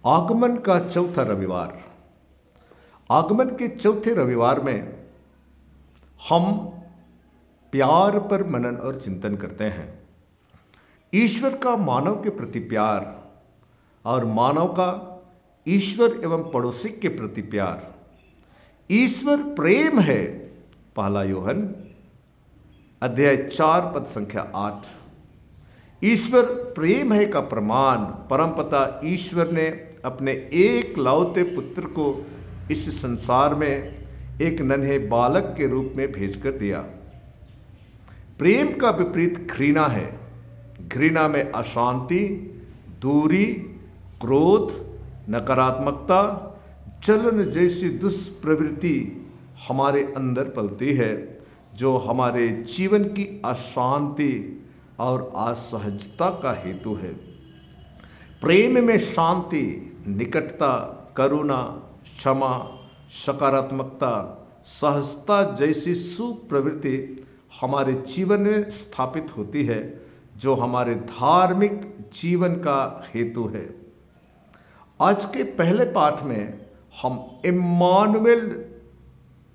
आगमन का चौथा रविवार। आगमन के चौथे रविवार में हम प्यार पर मनन और चिंतन करते हैं। ईश्वर का मानव के प्रति प्यार और मानव का ईश्वर एवं पड़ोसी के प्रति प्यार। ईश्वर प्रेम है। पहला यूहन्ना अध्याय 4 पद संख्या 8। ईश्वर प्रेम है का प्रमाण परमपिता ईश्वर ने अपने एक लौते पुत्र को इस संसार में एक नन्हे बालक के रूप में भेजकर दिया। प्रेम का विपरीत घृणा है। घृणा में अशांति, दूरी, क्रोध, नकारात्मकता, जलन जैसी दुष्प्रवृत्ति हमारे अंदर पलती है, जो हमारे जीवन की अशांति और असहजता का हेतु है। प्रेम में शांति, निकटता, करुणा, क्षमा, सकारात्मकता, सहजता जैसी सुप्रवृत्ति हमारे जीवन में स्थापित होती है, जो हमारे धार्मिक जीवन का हेतु है। आज के पहले पाठ में हम इम्मानुएल,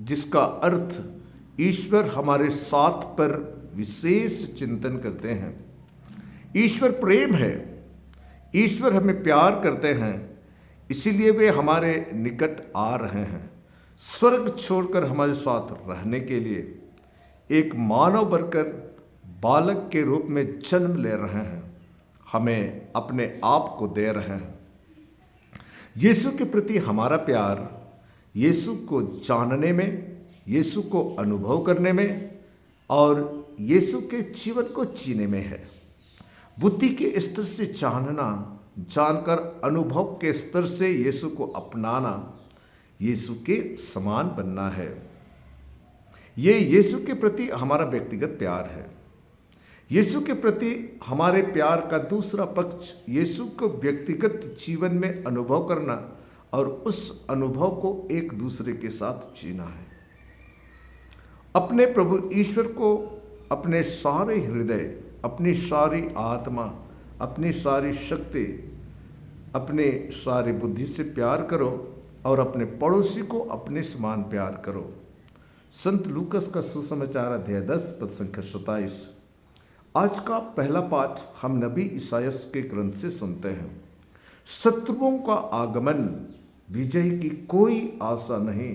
जिसका अर्थ ईश्वर हमारे साथ पर विशेष चिंतन करते हैं। ईश्वर प्रेम है। ईश्वर हमें प्यार करते हैं, इसीलिए वे हमारे निकट आ रहे हैं। स्वर्ग छोड़कर हमारे साथ रहने के लिए एक मानव बनकर बालक के रूप में जन्म ले रहे हैं, हमें अपने आप को दे रहे हैं। यीशु के प्रति हमारा प्यार यीशु को जानने में, यीशु को अनुभव करने में और यीशु के जीवन को जीने में है। बुद्धि के स्तर से जानना, जानकर अनुभव के स्तर से यीशु को अपनाना, यीशु के समान बनना है। ये यीशु के प्रति हमारा व्यक्तिगत प्यार है। यीशु के प्रति हमारे प्यार का दूसरा पक्ष यीशु को व्यक्तिगत जीवन में अनुभव करना और उस अनुभव को एक दूसरे के साथ जीना है। अपने प्रभु ईश्वर को अपने सारे हृदय, अपनी सारी आत्मा, अपनी सारी शक्ति, अपने सारी बुद्धि से प्यार करो और अपने पड़ोसी को अपने समान प्यार करो। संत लूकस का सुसमाचार अध्याय 10 पद संख्या 27। आज का पहला पाठ हम नबी ईसायास के ग्रंथ से सुनते हैं। शत्रुओं का आगमन, विजय की कोई आशा नहीं,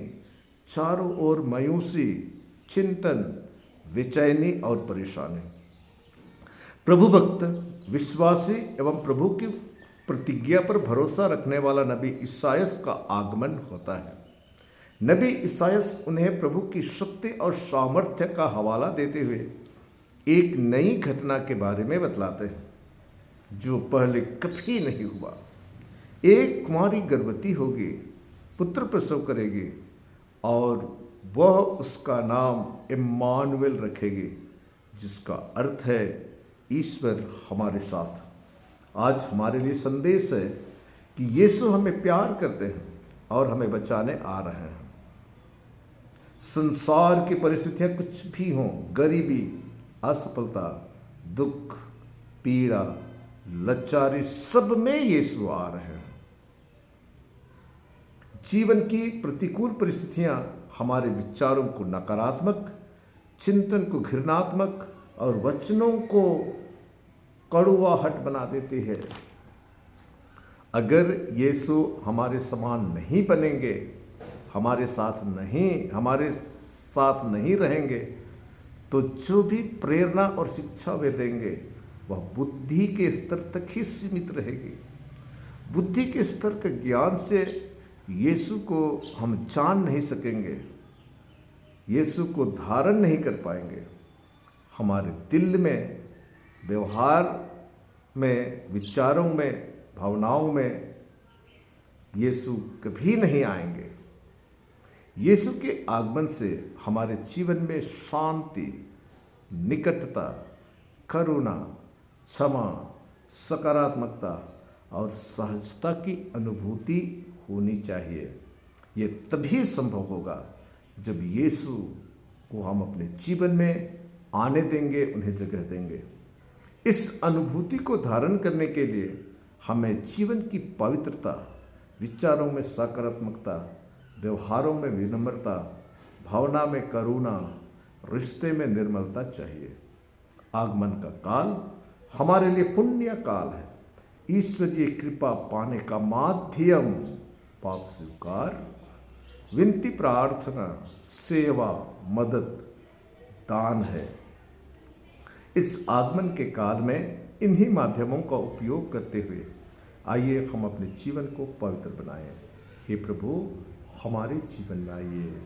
चारों ओर मायूसी, चिंतन, बेचैनी और परेशानी। प्रभु भक्त, विश्वासी एवं प्रभु की प्रतिज्ञा पर भरोसा रखने वाला नबी ईसायास का आगमन होता है। नबी ईसायास उन्हें प्रभु की शक्ति और सामर्थ्य का हवाला देते हुए एक नई घटना के बारे में बतलाते हैं, जो पहले कभी नहीं हुआ। एक कुंवारी गर्भवती होगी, पुत्र प्रसव करेगी और वह उसका नाम इम्मानुएल रखेगी, जिसका अर्थ है ईश्वर हमारे साथ। आज हमारे लिए संदेश है कि यीशु हमें प्यार करते हैं और हमें बचाने आ रहे हैं। संसार की परिस्थितियां कुछ भी हों, गरीबी, असफलता, दुख, पीड़ा, लाचारी, सब में यीशु आ रहे हैं। जीवन की प्रतिकूल परिस्थितियां हमारे विचारों को नकारात्मक, चिंतन को घृणात्मक और वचनों को कड़वाहट बना देती है। अगर यीशु हमारे समान नहीं बनेंगे, हमारे साथ नहीं रहेंगे, तो जो भी प्रेरणा और शिक्षा वे देंगे वह बुद्धि के स्तर तक ही सीमित रहेगी। बुद्धि के स्तर के ज्ञान से यीशु को हम जान नहीं सकेंगे, यीशु को धारण नहीं कर पाएंगे। हमारे दिल में, व्यवहार में, विचारों में, भावनाओं में यीशु कभी नहीं आएंगे। यीशु के आगमन से हमारे जीवन में शांति, निकटता, करुणा, क्षमा, सकारात्मकता और सहजता की अनुभूति होनी चाहिए। ये तभी संभव होगा जब यीशु को हम अपने जीवन में आने देंगे, उन्हें जगह देंगे। इस अनुभूति को धारण करने के लिए हमें जीवन की पवित्रता, विचारों में सकारात्मकता, व्यवहारों में विनम्रता, भावना में करुणा, रिश्ते में निर्मलता चाहिए। आगमन का काल हमारे लिए पुण्य काल है, ईश्वरीय कृपा पाने का माध्यम। पाप स्वीकार, विनती प्रार्थना, सेवा, मदद, दान है। इस आगमन के काल में इन्हीं माध्यमों का उपयोग करते हुए आइए हम अपने जीवन को पवित्र बनाएं। हे प्रभु, हमारे जीवन में आइए।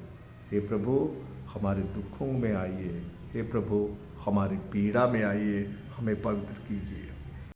हे प्रभु, हमारे दुखों में आइए। हे प्रभु, हमारी पीड़ा में आइए, हमें पवित्र कीजिए।